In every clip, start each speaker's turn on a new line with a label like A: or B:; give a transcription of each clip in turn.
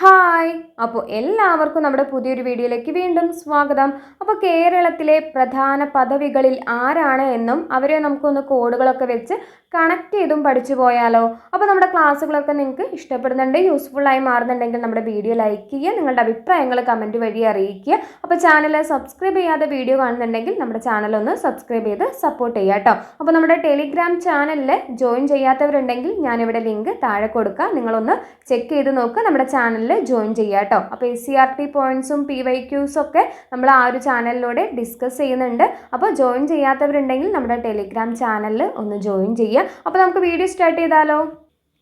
A: Hi, അപ്പോൾ എല്ലാവർക്കും നമ്മുടെ പുതിയൊരു വീഡിയോയിലേക്ക് വീണ്ടും സ്വാഗതം. അപ്പോൾ കേരളത്തിലെ പ്രധാന പദവികളിൽ ആരാണ് എന്നും അവരെ നമുക്കൊന്ന് കോഡുകളൊക്കെ വെച്ച് കണക്ട് ചെയ്തും പഠിച്ചു പോയാലോ. അപ്പോൾ നമ്മുടെ ക്ലാസ്സുകളൊക്കെ നിങ്ങൾക്ക് ഇഷ്ടപ്പെടുന്നുണ്ട്, യൂസ്ഫുള്ളായി മാറുന്നുണ്ടെങ്കിൽ നമ്മുടെ വീഡിയോ ലൈക്ക് ചെയ്യുക, നിങ്ങളുടെ അഭിപ്രായങ്ങൾ കമൻറ്റ് വഴി അറിയിക്കുക. അപ്പോൾ ചാനൽ സബ്സ്ക്രൈബ് ചെയ്യാതെ വീഡിയോ കാണുന്നുണ്ടെങ്കിൽ നമ്മുടെ ചാനൽ ഒന്ന് സബ്സ്ക്രൈബ് ചെയ്ത് സപ്പോർട്ട് ചെയ്യുക കേട്ടോ. അപ്പോൾ നമ്മുടെ ടെലിഗ്രാം ചാനലിൽ ജോയിൻ ചെയ്യാത്തവരുണ്ടെങ്കിൽ ഞാനിവിടെ ലിങ്ക് താഴെ കൊടുക്കുക, നിങ്ങളൊന്ന് ചെക്ക് ചെയ്ത് നോക്കുക, നമ്മുടെ ചാനലിൽ ജോയിൻ ചെയ്യുക കേട്ടോ. അപ്പോൾ SCRT പോയിന്റ്സും PYQs ഒക്കെ നമ്മൾ ആ ഒരു ചാനലിലൂടെ ഡിസ്കസ് ചെയ്യുന്നുണ്ട്. അപ്പോൾ ജോയിൻ ചെയ്യാത്തവരുണ്ടെങ്കിൽ നമ്മുടെ ടെലിഗ്രാം ചാനലിൽ ഒന്ന് ജോയിൻ ചെയ്യുക. അപ്പോൾ നമുക്ക് വീഡിയോ സ്റ്റാർട്ട് ചെയ്താലോ.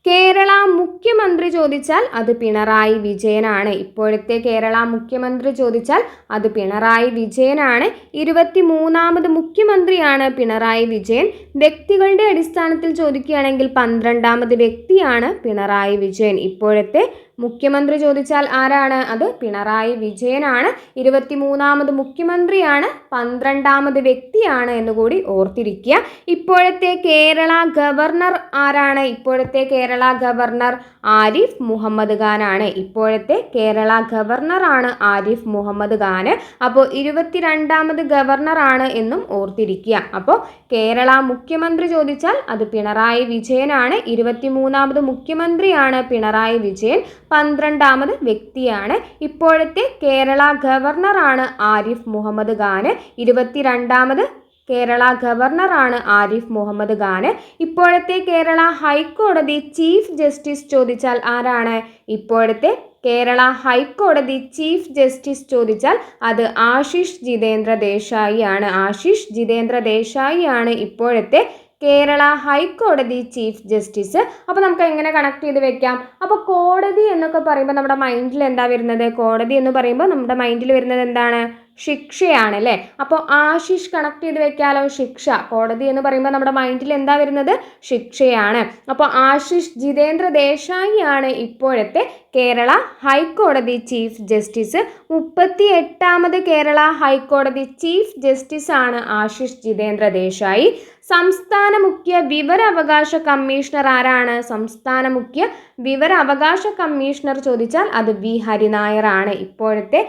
A: കേരള മുഖ്യമന്ത്രി ചോദിച്ചാൽ അത് പിണറായി വിജയനാണ്. ഇപ്പോഴത്തെ കേരള മുഖ്യമന്ത്രി ചോദിച്ചാൽ അത് പിണറായി വിജയനാണ്. 23ാമത് മുഖ്യമന്ത്രിയാണ് പിണറായി വിജയൻ. വ്യക്തികളുടെ അടിസ്ഥാനത്തിൽ ചോദിക്കുകയാണെങ്കിൽ 12ാമത് വ്യക്തിയാണ് പിണറായി വിജയൻ. ഇപ്പോഴത്തെ മുഖ്യമന്ത്രി ചോദിച്ചാൽ ആരാണ്? അത് പിണറായി വിജയനാണ്. 23ാമത് മുഖ്യമന്ത്രിയാണ്, 12ാമത് വ്യക്തിയാണ് എന്നുകൂടി ഓർത്തിരിക്കുക. ഇപ്പോഴത്തെ കേരള ഗവർണർ ആരാണ്? ഇപ്പോഴത്തെ കേരള ഗവർണർ ആരിഫ് മുഹമ്മദ് ഖാനാണ്. ഇപ്പോഴത്തെ കേരള ഗവർണറാണ് ആരിഫ് മുഹമ്മദ് ഖാൻ. അപ്പോൾ 22ാമത് ഗവർണറാണ് എന്നും ഓർത്തിരിക്കുക. അപ്പോൾ കേരള മുഖ്യമന്ത്രി ചോദിച്ചാൽ അത് പിണറായി വിജയനാണ്. 23ാമത് മുഖ്യമന്ത്രിയാണ് പിണറായി വിജയൻ, 12ാമത് വ്യക്തിയാണ്. ഇപ്പോഴത്തെ കേരള ഗവർണറാണ് ആരിഫ് മുഹമ്മദ് ഖാൻ. 22ാമത് കേരള ഗവർണറാണ് ആരിഫ് മുഹമ്മദ് ഖാൻ. ഇപ്പോഴത്തെ കേരള ഹൈക്കോടതി ചീഫ് ജസ്റ്റിസ് ചോദിച്ചാൽ ആരാണ്? ഇപ്പോഴത്തെ കേരള ഹൈക്കോടതി ചീഫ് ജസ്റ്റിസ് ചോദിച്ചാൽ അത് ആശിഷ് ജിതേന്ദ്ര ദേശായി ആണ്. ആശിഷ് ജിതേന്ദ്ര ദേശായി ആണ് ഇപ്പോഴത്തെ കേരള ഹൈക്കോടതി ചീഫ് ജസ്റ്റിസ്. അപ്പോൾ നമുക്ക് എങ്ങനെ കണക്ട് ചെയ്ത് വെക്കാം? അപ്പോൾ കോടതി എന്നൊക്കെ പറയുമ്പോൾ നമ്മുടെ മൈൻഡിൽ എന്താ വരുന്നത്? കോടതി എന്ന് പറയുമ്പോൾ നമ്മുടെ മൈൻഡിൽ വരുന്നത് എന്താണ്? ശിക്ഷയാണ് അല്ലേ. അപ്പോൾ ആശിഷ് കണക്ട് ചെയ്ത് വെക്കാലോ. ശിക്ഷ. കോടതി എന്ന് പറയുമ്പോൾ നമ്മുടെ മൈൻഡിൽ എന്താ വരുന്നത്? ശിക്ഷയാണ്. അപ്പോൾ ആശിഷ് ജിതേന്ദ്ര ദേശായി ആണ് ഇപ്പോഴത്തെ കേരള ഹൈക്കോടതി ചീഫ് ജസ്റ്റിസ്. 38ാമത് കേരള ഹൈക്കോടതി ചീഫ് ജസ്റ്റിസ് ആണ് ആശിഷ് ജിതേന്ദ്ര ദേശായി. സംസ്ഥാന മുഖ്യ വിവരാവകാശ കമ്മീഷണർ ആരാണ്? സംസ്ഥാന മുഖ്യ വിവരാവകാശ കമ്മീഷണർ ചോദിച്ചാൽ അത് V ഹരിനായർ ആണ്. ഇപ്പോഴത്തെ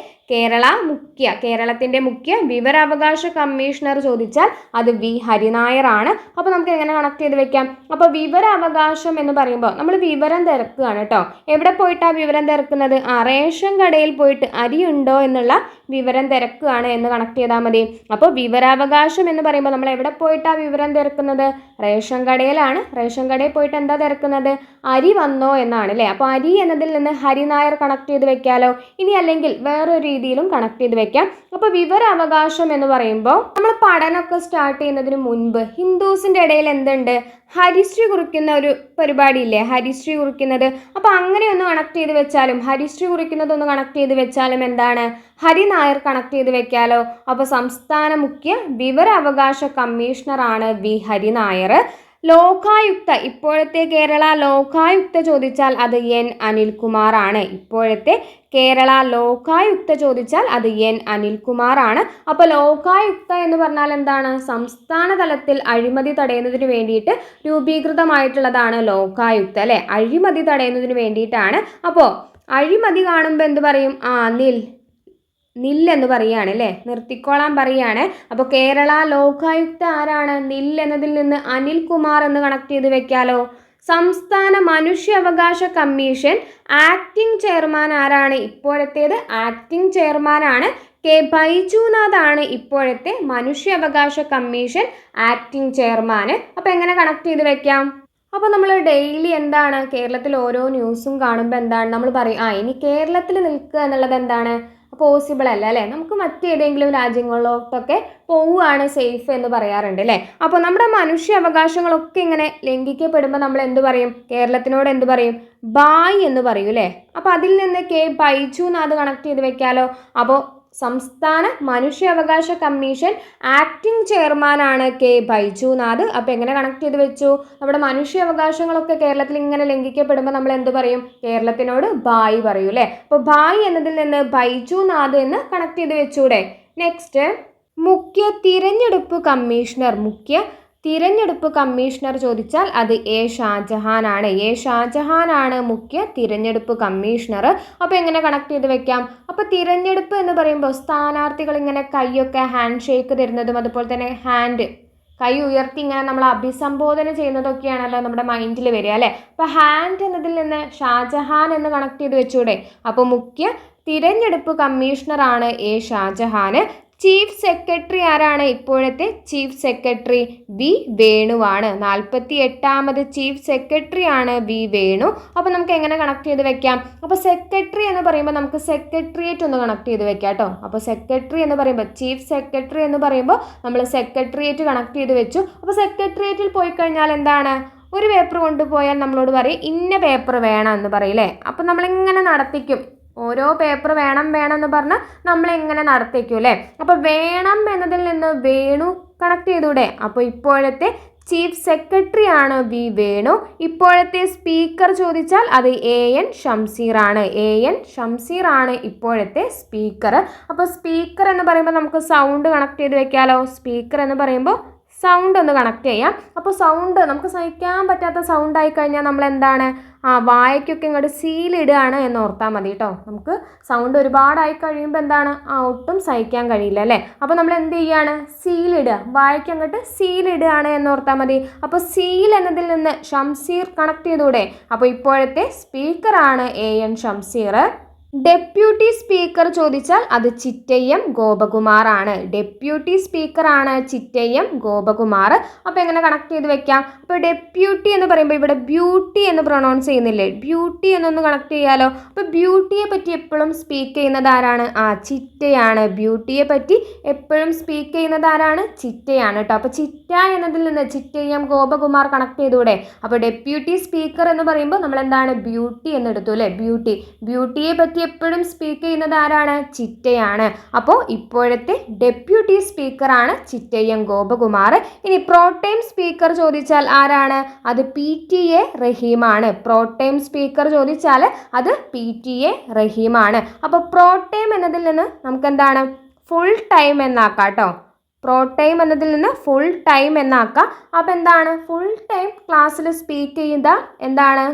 A: കേരളത്തിൻ്റെ മുഖ്യ വിവരാവകാശ കമ്മീഷണർ ചോദിച്ചാൽ അത് V ഹരിനായർ ആണ്. അപ്പോൾ നമുക്ക് എങ്ങനെ കണക്ട് ചെയ്ത് വെക്കാം? അപ്പോൾ വിവരാവകാശം എന്ന് പറയുമ്പോൾ നമ്മൾ വിവരം തിരക്കുകയാണ് കേട്ടോ. എവിടെ പോയിട്ടാണ് വിവരം തിരക്കുന്നത്? റേഷൻ കടയിൽ പോയിട്ട് അരി ഉണ്ടോ എന്നുള്ള വിവരം തിരക്കുകയാണ് എന്ന് കണക്ട് ചെയ്താൽ മതി. അപ്പോൾ വിവരാവകാശം എന്ന് പറയുമ്പോൾ നമ്മൾ എവിടെ പോയിട്ടാണ് വിവരം തിരക്കുന്നത്? റേഷൻ കടയിലാണ്. റേഷൻ കടയിൽ പോയിട്ട് എന്താ തിരക്കുന്നത്? അരി വന്നോ എന്നാണ് അല്ലേ. അപ്പോൾ അരി എന്നതിൽ നിന്ന് ഹരിനായർ കണക്ട് ചെയ്ത് വെക്കാലോ. ഇനി അല്ലെങ്കിൽ വേറൊരു രീതിയിലും കണക്ട് ചെയ്ത് വെക്കാം. അപ്പോൾ വിവരാവകാശം എന്ന് പറയുമ്പോൾ നമ്മൾ പഠനമൊക്കെ സ്റ്റാർട്ട് ചെയ്യുന്നതിന് മുൻപ് ഹിന്ദുസിൻ്റെ ഇടയിൽ എന്തുണ്ട്? ഹരിശ്രീ കുറിക്കുന്ന ഒരു പരിപാടി ഇല്ലേ, ഹരിശ്രീ കുറിക്കുന്നത്. അപ്പോൾ അങ്ങനെ ഒന്ന് കണക്ട് ചെയ്ത് വെച്ചാലും, ഹരിശ്രീ കുറിക്കുന്നതൊന്ന് കണക്ട് ചെയ്ത് വെച്ചാലും എന്താണ്? ഹരിനായർ കണക്ട് ചെയ്ത് വെക്കാലോ. അപ്പോൾ സംസ്ഥാന മുഖ്യ വിവരാവകാശ കമ്മീഷണറാണ് V ഹരിനായർ. ലോകായുക്ത, ഇപ്പോഴത്തെ കേരള ലോകായുക്ത ചോദിച്ചാൽ അത് N അനിൽകുമാർ ആണ്. ഇപ്പോഴത്തെ കേരള ലോകായുക്ത ചോദിച്ചാൽ അത് N അനിൽകുമാർ ആണ്. അപ്പോൾ ലോകായുക്ത എന്ന് പറഞ്ഞാൽ എന്താണ്? സംസ്ഥാന തലത്തിൽ അഴിമതി തടയുന്നതിന് വേണ്ടിയിട്ട് രൂപീകൃതമായിട്ടുള്ളതാണ് ലോകായുക്ത അല്ലേ. അഴിമതി തടയുന്നതിന് വേണ്ടിയിട്ടാണ്. അപ്പോൾ അഴിമതി കാണുമ്പോൾ എന്ത് പറയും? നില്ലെന്ന് പറയുകയാണ് അല്ലേ, നിർത്തിക്കോളാൻ പറയുകയാണ്. അപ്പോൾ കേരള ലോകായുക്ത ആരാണ്? നിൽ എന്നതിൽ നിന്ന് അനിൽകുമാർ എന്ന് കണക്ട് ചെയ്ത് വെക്കാലോ. സംസ്ഥാന മനുഷ്യാവകാശ കമ്മീഷൻ ആക്ടിംഗ് ചെയർമാൻ ആരാണ്? ഇപ്പോഴത്തേത് ആക്ടിംഗ് ചെയർമാനാണ് K ബൈജുനാഥ് ആണ് ഇപ്പോഴത്തെ മനുഷ്യാവകാശ കമ്മീഷൻ ആക്ടിംഗ് ചെയർമാൻ. അപ്പോൾ എങ്ങനെ കണക്ട് ചെയ്ത് വെക്കാം? അപ്പോൾ നമ്മൾ ഡെയിലി എന്താണ് കേരളത്തിൽ ഓരോ ന്യൂസും കാണുമ്പോൾ എന്താണ് നമ്മൾ പറയും? ഇനി കേരളത്തിൽ നിൽക്കുക എന്നുള്ളത് എന്താണ്? പോസിബിൾ അല്ല അല്ലേ. നമുക്ക് മറ്റേതെങ്കിലും രാജ്യങ്ങളിലോട്ടൊക്കെ പോവുകയാണ് സേഫ് എന്ന് പറയാറുണ്ട് അല്ലേ. അപ്പോൾ നമ്മുടെ മനുഷ്യാവകാശങ്ങളൊക്കെ ഇങ്ങനെ ലംഘിക്കപ്പെടുമ്പോൾ നമ്മൾ എന്ത് പറയും? കേരളത്തിനോട് എന്ത് പറയും? ബായ് എന്ന് പറയും അല്ലേ. അപ്പോൾ അതിൽ നിന്ന് K ബൈജുനാഥ് കണക്ട് ചെയ്ത് വെക്കാലോ. അപ്പോൾ സംസ്ഥാന മനുഷ്യാവകാശ കമ്മീഷൻ ആക്ടിംഗ് ചെയർമാനാണ് K ബൈജുനാഥ്. അപ്പോൾ എങ്ങനെ കണക്ട് ചെയ്ത് വെച്ചു? നമ്മുടെ മനുഷ്യാവകാശങ്ങളൊക്കെ കേരളത്തിൽ ഇങ്ങനെ ലംഘിക്കപ്പെടുമ്പോൾ നമ്മൾ എന്ത് പറയും? കേരളത്തിനോട് ബായ് പറയൂ അല്ലേ. അപ്പോൾ ബായ് എന്നതിൽ നിന്ന് ബൈജുനാഥ് എന്ന് കണക്ട് ചെയ്ത് വെച്ചൂടെ. നെക്സ്റ്റ്, മുഖ്യ തിരഞ്ഞെടുപ്പ് കമ്മീഷണർ. മുഖ്യ തിരഞ്ഞെടുപ്പ് കമ്മീഷണർ ചോദിച്ചാൽ അത് എ ഷാജഹാൻ ആണ്. എ ഷാജഹാൻ ആണ് മുഖ്യ തിരഞ്ഞെടുപ്പ് കമ്മീഷണർ. അപ്പോൾ എങ്ങനെ കണക്ട് ചെയ്ത് വെക്കാം? അപ്പോൾ തിരഞ്ഞെടുപ്പ് എന്ന് പറയുമ്പോൾ സ്ഥാനാർത്ഥികൾ ഇങ്ങനെ കൈയൊക്കെ ഹാൻഡ് ഷേക്ക് തരുന്നതും അതുപോലെ തന്നെ ഹാൻഡ് കൈ ഉയർത്തി ഇങ്ങനെ നമ്മൾ അഭിസംബോധന ചെയ്യുന്നതൊക്കെയാണല്ലോ നമ്മുടെ മൈൻഡിൽ വരിക അല്ലേ. അപ്പോൾ ഹാൻഡ് എന്നതിൽ നിന്ന് ഷാജഹാൻ എന്ന് കണക്ട് ചെയ്ത് വെച്ചൂടെ? അപ്പോൾ മുഖ്യ തിരഞ്ഞെടുപ്പ് കമ്മീഷണറാണ് എ ഷാജഹാൻ. ചീഫ് സെക്രട്ടറി ആരാണ്? ഇപ്പോഴത്തെ ചീഫ് സെക്രട്ടറി വി വേണുവാണ്. 48ാമത് ചീഫ് സെക്രട്ടറി ആണ് വി വേണു. അപ്പോൾ നമുക്ക് എങ്ങനെ കണക്ട് ചെയ്ത് വെക്കാം? അപ്പോൾ സെക്രട്ടറി എന്ന് പറയുമ്പോൾ നമുക്ക് സെക്രട്ടേറിയറ്റ് ഒന്ന് കണക്ട് ചെയ്ത് വെക്കാം കേട്ടോ. അപ്പോൾ സെക്രട്ടറി എന്ന് പറയുമ്പോൾ ചീഫ് സെക്രട്ടറി എന്ന് പറയുമ്പോൾ നമ്മൾ സെക്രട്ടേറിയറ്റ് കണക്ട് ചെയ്ത് വെച്ചു. അപ്പോൾ സെക്രട്ടേറിയറ്റിൽ പോയി കഴിഞ്ഞാൽ എന്താണ്? ഒരു പേപ്പർ കൊണ്ടുപോയാൽ നമ്മളോട് പറയും ഇന്ന പേപ്പർ വേണം എന്ന് പറയില്ലേ. അപ്പോൾ നമ്മളിങ്ങനെ നടത്തിക്കും. ഓരോ പേപ്പർ വേണം എന്ന് പറഞ്ഞാൽ നമ്മളെങ്ങനെ നടത്തിക്കും അല്ലേ. അപ്പോൾ വേണം എന്നതിൽ നിന്ന് വേണു കണക്ട് ചെയ്തൂടെ? അപ്പോൾ ഇപ്പോഴത്തെ ചീഫ് സെക്രട്ടറി ആണ് വി വേണു. ഇപ്പോഴത്തെ സ്പീക്കർ ചോദിച്ചാൽ അത് എ എൻ ഷംസീർ ആണ്. എ എൻ ഷംസീർ ആണ് ഇപ്പോഴത്തെ സ്പീക്കർ. അപ്പോൾ സ്പീക്കർ എന്ന് പറയുമ്പോൾ നമുക്ക് സൗണ്ട് കണക്ട് ചെയ്ത് വെക്കാമല്ലോ. സ്പീക്കർ എന്ന് പറയുമ്പോൾ സൗണ്ട് ഒന്ന് കണക്ട് ചെയ്യാം. അപ്പോൾ സൗണ്ട് നമുക്ക് സഹിക്കാൻ പറ്റാത്ത സൗണ്ട് ആയിക്കഴിഞ്ഞാൽ നമ്മൾ എന്താണ് വായയ്ക്കൊക്കെ ഇങ്ങോട്ട് സീലിടുകയാണ് എന്ന് ഓർത്താൽ മതി കേട്ടോ. നമുക്ക് സൗണ്ട് ഒരുപാടായി കഴിയുമ്പോൾ എന്താണ് ഒട്ടും സഹിക്കാൻ കഴിയില്ല അല്ലേ. അപ്പോൾ നമ്മൾ എന്ത് ചെയ്യുകയാണ്? സീലിടുക. വായയ്ക്ക് അങ്ങോട്ട് സീലിടുകയാണ് എന്ന് ഓർത്താൽ മതി. അപ്പോൾ സീൽ എന്നതിൽ നിന്ന് ഷംസീർ കണക്ട് ചെയ്തൂടെ? അപ്പോൾ ഇപ്പോഴത്തെ സ്പീക്കറാണ് A N Shamseer. Deputy speaker ചോദിച്ചാൽ അത് ചിറ്റയ്യം ഗോപകുമാർ ആണ്. ഡെപ്യൂട്ടി സ്പീക്കർ ആണ് ചിറ്റയ്യം ഗോപകുമാർ. അപ്പോൾ എങ്ങനെ കണക്ട് ചെയ്ത് വെക്കാം? അപ്പോൾ ഡെപ്യൂട്ടി എന്ന് പറയുമ്പോൾ ഇവിടെ ബ്യൂട്ടി എന്ന് പ്രൊണൗൺസ് ചെയ്യുന്നില്ലേ? ബ്യൂട്ടി എന്നൊന്ന് കണക്ട് ചെയ്യാലോ. അപ്പോൾ ബ്യൂട്ടിയെ പറ്റി എപ്പോഴും സ്പീക്ക് ചെയ്യുന്നത് ആരാണ്? ചിറ്റയാണ്. ബ്യൂട്ടിയെ പറ്റി എപ്പോഴും സ്പീക്ക് ചെയ്യുന്നത് ആരാണ്? ചിറ്റയാണ് കേട്ടോ. അപ്പോൾ ചിറ്റ എന്നതിൽ നിന്ന് ചിറ്റയ്യം ഗോപകുമാർ കണക്ട് ചെയ്തൂടെ? അപ്പോൾ ഡെപ്യൂട്ടി സ്പീക്കർ എന്ന് പറയുമ്പോൾ നമ്മൾ എന്താണ് ബ്യൂട്ടി എന്ന് എടുത്തു അല്ലേ. ബ്യൂട്ടിയെ പറ്റി എപ്പോഴും സ്പീക്ക് ചെയ്യുന്നത് ആരാണ്? ചിറ്റയാണ്. അപ്പോൾ ഇപ്പോഴത്തെ ഡെപ്യൂട്ടി സ്പീക്കറാണ് ചിറ്റയ്യം ഗോപകുമാർ. ഇനി പ്രോടൈം സ്പീക്കർ ചോദിച്ചാൽ ആരാണ്? അത് PTA റഹീമാണ്. പ്രോടൈം സ്പീക്കർ ചോദിച്ചാൽ അത് PTA റഹീമാണ്. അപ്പോൾ പ്രോടൈം എന്നതിൽ നിന്ന് നമുക്ക് എന്താണ്? ഫുൾ ടൈം എന്നാക്കാം കേട്ടോ. പ്രോടൈം എന്നതിൽ നിന്ന് ഫുൾ ടൈം എന്നാക്കാം. അപ്പോൾ എന്താണ്? ഫുൾ ടൈം ക്ലാസ്സിൽ സ്പീക്ക് ചെയ്താൽ എന്താണ്?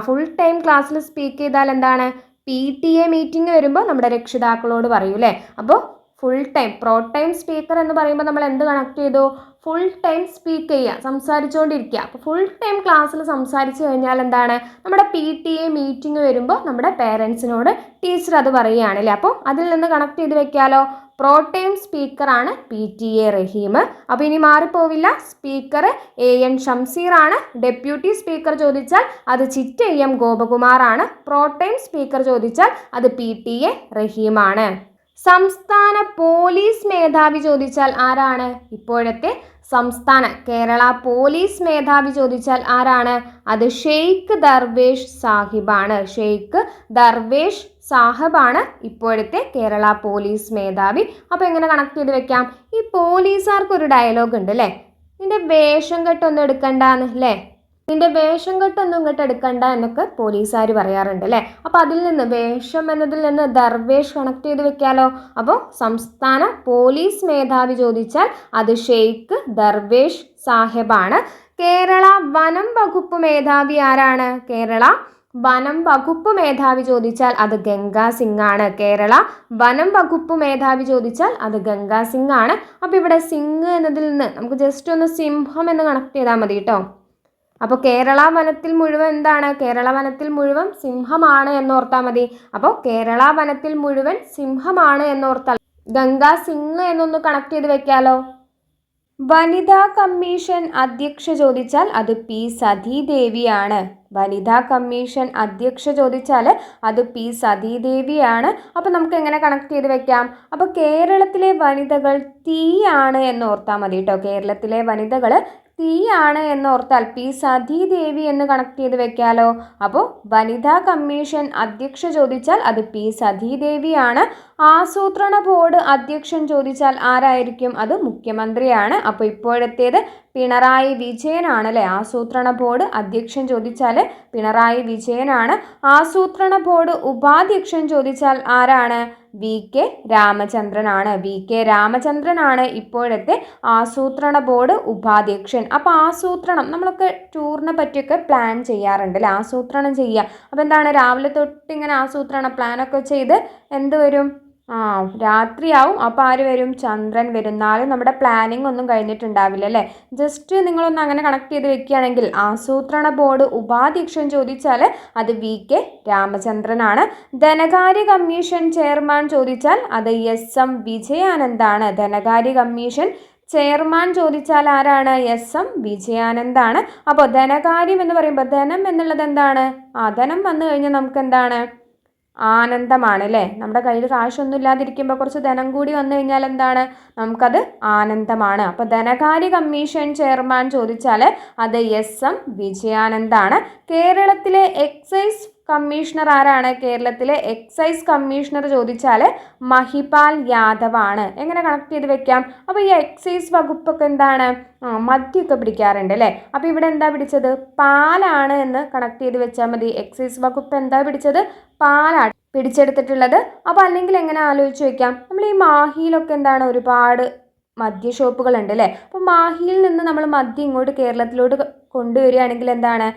A: ഫുൾ ടൈം ക്ലാസ്സിൽ സ്പീക്ക് ചെയ്താൽ എന്താണ്? PTA മീറ്റിംഗ് വരുമ്പോൾ നമ്മുടെ രക്ഷിതാക്കളോട് പറയൂ അല്ലേ. അപ്പോൾ ഫുൾ ടൈം പ്രോടൈം സ്പീക്കർ എന്ന് പറയുമ്പോൾ നമ്മൾ എന്ത് കണക്ട് ചെയ്തു? ഫുൾ ടൈം സ്പീക്ക് ചെയ്യുക, സംസാരിച്ചുകൊണ്ടിരിക്കുക. അപ്പോൾ ഫുൾ ടൈം ക്ലാസ്സിൽ സംസാരിച്ച് കഴിഞ്ഞാൽ എന്താണ്? നമ്മുടെ PTA മീറ്റിംഗ് വരുമ്പോൾ നമ്മുടെ പേരൻസിനോട് ടീച്ചർ അത് പറയുകയാണല്ലേ. അപ്പോൾ അതിൽ നിന്ന് കണക്ട് ചെയ്ത് വെക്കാമല്ലോ. പ്രോടൈം സ്പീക്കറാണ് PTA റഹീം. അപ്പോൾ ഇനി മാറിപ്പോവില്ല. സ്പീക്കർ എ എൻ ഷംസീർ ആണ്. ഡെപ്യൂട്ടി സ്പീക്കർ ചോദിച്ചാൽ അത് ചിറ്റയ്യം ഗോപകുമാർ ആണ്. പ്രോടൈം സ്പീക്കർ ചോദിച്ചാൽ അത് PTA റഹീമാണ്. സംസ്ഥാന പോലീസ് മേധാവി ചോദിച്ചാൽ ആരാണ്? ഇപ്പോഴത്തെ സംസ്ഥാന കേരള പോലീസ് മേധാവി ചോദിച്ചാൽ ആരാണ്? അത് ഷെയ്ഖ് ദർവേഷ് സാഹിബാണ്. ഷെയ്ഖ് ദർവേഷ് സാഹിബാണ് ഇപ്പോഴത്തെ കേരള പോലീസ് മേധാവി. അപ്പോൾ എങ്ങനെ കണക്ട് ചെയ്ത് വെക്കാം? ഈ പോലീസുകാർക്കൊരു ഡയലോഗ് ഉണ്ട് അല്ലേ. നിന്റെ വേഷം കെട്ടൊന്നും എടുക്കണ്ടെന്ന് അല്ലേ. നിന്റെ വേഷം കെട്ടൊന്നും ഇങ്ങോട്ട് എടുക്കണ്ട എന്നൊക്കെ പോലീസുകാർ പറയാറുണ്ട് അല്ലേ. അപ്പോൾ അതിൽ നിന്ന് വേഷം എന്നതിൽ നിന്ന് ദർവേഷ് കണക്ട് ചെയ്ത് വെക്കാലോ. അപ്പോൾ സംസ്ഥാന പോലീസ് മേധാവി ചോദിച്ചാൽ അത് ഷെയ്ഖ് ദർവേഷ് സാഹിബാണ്. കേരള വനം വകുപ്പ് മേധാവി ആരാണ്? കേരള വനം വകുപ്പ് മേധാവി ചോദിച്ചാൽ അത് ഗംഗാ സിംഗ് ആണ്. കേരള വനം വകുപ്പ് മേധാവി ചോദിച്ചാൽ അത് ഗംഗാ സിംഗ് ആണ്. അപ്പോൾ ഇവിടെ സിംഗ് എന്നതിൽ നിന്ന് നമുക്ക് ജസ്റ്റ് ഒന്ന് സിംഹം എന്ന് കണക്ട് ചെയ്താൽ മതി കേട്ടോ. അപ്പോൾ കേരള വനത്തിൽ മുഴുവൻ എന്താണ്? കേരള വനത്തിൽ മുഴുവൻ സിംഹമാണ് എന്നോർത്താൽ മതി. അപ്പോൾ കേരള വനത്തിൽ മുഴുവൻ സിംഹമാണ് എന്നോർത്താൽ ഗംഗാ സിംഗ് എന്നൊന്ന് കണക്ട് ചെയ്ത് വെക്കാലോ. വനിതാ കമ്മീഷൻ അധ്യക്ഷ ചോദിച്ചാൽ അത് P സതീദേവിയാണ്. വനിതാ കമ്മീഷൻ അധ്യക്ഷ ചോദിച്ചാൽ അത് P സതീദേവിയാണ്. അപ്പോൾ നമുക്ക് എങ്ങനെ കണക്ട് ചെയ്ത് വെക്കാം? അപ്പോൾ കേരളത്തിലെ വനിതകൾ തീയാണ് എന്നോർത്താൽ മതി കേട്ടോ. കേരളത്തിലെ വനിതകൾ തീയാണ് എന്നോർത്താൽ P സതീദേവി എന്ന് കണക്ട് ചെയ്ത് വെക്കാലോ. അപ്പോൾ വനിതാ കമ്മീഷൻ അധ്യക്ഷ ചോദിച്ചാൽ അത് P സതീദേവിയാണ്. ആസൂത്രണ ബോർഡ് അധ്യക്ഷൻ ചോദിച്ചാൽ ആരായിരിക്കും? അത് മുഖ്യമന്ത്രിയാണ്. അപ്പോൾ ഇപ്പോഴത്തേത് പിണറായി വിജയനാണ് അല്ലേ. ആസൂത്രണ ബോർഡ് അധ്യക്ഷൻ ചോദിച്ചാൽ പിണറായി വിജയനാണ്. ആസൂത്രണ ബോർഡ് ഉപാധ്യക്ഷൻ ചോദിച്ചാൽ ആരാണ്? വി കെ രാമചന്ദ്രനാണ്. വി കെ രാമചന്ദ്രനാണ് ഇപ്പോഴത്തെ ആസൂത്രണ ബോർഡ് ഉപാധ്യക്ഷൻ. അപ്പോൾ ആസൂത്രണം നമ്മളൊക്കെ ടൂറിനെ പറ്റിയൊക്കെ പ്ലാൻ ചെയ്യാറുണ്ട് അല്ലേ. ആസൂത്രണം ചെയ്യുക. അപ്പോൾ എന്താണ്, രാവിലെ തൊട്ട് ഇങ്ങനെ ആസൂത്രണ പ്ലാനൊക്കെ ചെയ്ത് എന്ത് വരും? രാത്രിയാവും. അപ്പോൾ ആര് വരും? ചന്ദ്രൻ വരും. എന്നാലും നമ്മുടെ പ്ലാനിങ് ഒന്നും കഴിഞ്ഞിട്ടുണ്ടാവില്ല അല്ലേ. ജസ്റ്റ് നിങ്ങളൊന്ന് അങ്ങനെ കണക്ട് ചെയ്ത് വെക്കുകയാണെങ്കിൽ ആസൂത്രണ ബോർഡ് ഉപാധ്യക്ഷൻ ചോദിച്ചാൽ അത് വി കെ രാമചന്ദ്രനാണ്. ധനകാര്യ കമ്മീഷൻ ചെയർമാൻ ചോദിച്ചാൽ അത് എസ് എം വിജയാനന്ദാണ്. ധനകാര്യ കമ്മീഷൻ ചെയർമാൻ ചോദിച്ചാൽ ആരാണ്? എസ് എം വിജയാനന്ദാണ്. അപ്പോൾ ധനകാര്യം എന്ന് പറയുമ്പോൾ ധനം എന്നുള്ളത് എന്താണ്? ധനം വന്നു കഴിഞ്ഞാൽ നമുക്ക് എന്താണ്? ആനന്ദമാണ് അല്ലേ. നമ്മുടെ കയ്യിൽ കാശൊന്നും ഇല്ലാതിരിക്കുമ്പോൾ കുറച്ച് ധനം കൂടി വന്നു കഴിഞ്ഞാൽ എന്താണ്? നമുക്കത് ആനന്ദമാണ്. അപ്പോൾ ധനകാര്യ കമ്മീഷൻ ചെയർമാൻ ചോദിച്ചാൽ അത് എസ് എം വിജയാനന്ദാണ്. കേരളത്തിലെ എക്സൈസ് കമ്മീഷണർ ആരാണ്? കേരളത്തിലെ എക്സൈസ് കമ്മീഷണർ ചോദിച്ചാൽ മഹിപാൽ യാദവ് ആണ്. എങ്ങനെ കണക്ട് ചെയ്ത് വെക്കാം? അപ്പോൾ ഈ എക്സൈസ് വകുപ്പൊക്കെ എന്താണ്? മദ്യമൊക്കെ പിടിക്കാറുണ്ട് അല്ലേ. അപ്പോൾ ഇവിടെ എന്താ പിടിച്ചത്? പാലാണ് എന്ന് കണക്ട് ചെയ്ത് വെച്ചാൽ മതി. എക്സൈസ് വകുപ്പ് എന്താ പിടിച്ചത്? പാലാണ് പിടിച്ചെടുത്തിട്ടുള്ളത്. അപ്പോൾ അല്ലെങ്കിൽ എങ്ങനെ ആലോചിച്ച് വെക്കാം? നമ്മൾ ഈ മാഹിയിലൊക്കെ എന്താണ് ഒരുപാട് മദ്യ ഷോപ്പുകൾ ഉണ്ട് അല്ലേ. അപ്പോൾ മാഹിയിൽ നിന്ന് നമ്മൾ മദ്യം ഇങ്ങോട്ട് കേരളത്തിലോട്ട് കൊണ്ടുവരികയാണെങ്കിൽ എന്താണ്?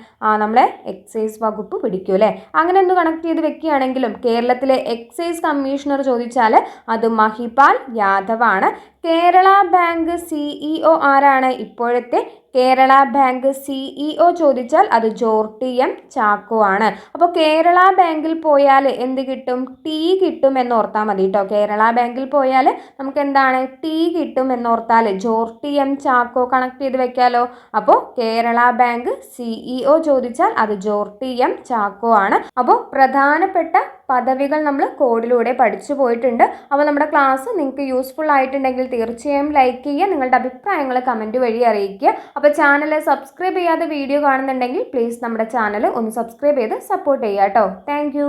A: നമ്മളെ എക്സൈസ് വകുപ്പ് പിടിക്കും അല്ലേ. അങ്ങനെ ഒന്ന് കണക്ട് ചെയ്ത് വെക്കുകയാണെങ്കിലും കേരളത്തിലെ എക്സൈസ് കമ്മീഷണർ ചോദിച്ചാൽ അത് മഹിപാൽ യാദവ് ആണ്. കേരള ബാങ്ക് CEO ആരാണ്? ഇപ്പോഴത്തെ കേരള ബാങ്ക് CEO ചോദിച്ചാൽ അത് ജോർട്ടി എം ചാക്കോ ആണ്. അപ്പോൾ കേരള ബാങ്കിൽ പോയാൽ എന്ത് കിട്ടും? ടീ കിട്ടും എന്നോർത്താൽ മതി കേട്ടോ. കേരള ബാങ്കിൽ പോയാൽ നമുക്ക് എന്താണ്? ടീ കിട്ടും എന്നോർത്താൽ ജോർട്ടി എം ചാക്കോ കണക്ട് ചെയ്ത് വെക്കാലോ. അപ്പോൾ കേരള ബാങ്ക് CEO ചോദിച്ചാൽ അത് ജോർട്ടി എം ചാക്കോ ആണ്. അപ്പോൾ പ്രധാനപ്പെട്ട പദവികൾ നമ്മൾ കോഡിലൂടെ പഠിച്ചു പോയിട്ടുണ്ട്. അപ്പോൾ നമ്മുടെ ക്ലാസ് നിങ്ങൾക്ക് യൂസ്ഫുൾ ആയിട്ടുണ്ടെങ്കിൽ തീർച്ചയായും ലൈക്ക് ചെയ്യുക. നിങ്ങളുടെ അഭിപ്രായങ്ങൾ കമൻറ്റ് വഴി അറിയിക്കുക. അപ്പോൾ ചാനൽ സബ്സ്ക്രൈബ് ചെയ്യാതെ വീഡിയോ കാണുന്നുണ്ടെങ്കിൽ പ്ലീസ് നമ്മുടെ ചാനൽ ഒന്ന് സബ്സ്ക്രൈബ് ചെയ്ത് സപ്പോർട്ട് ചെയ്യുക കേട്ടോ. താങ്ക്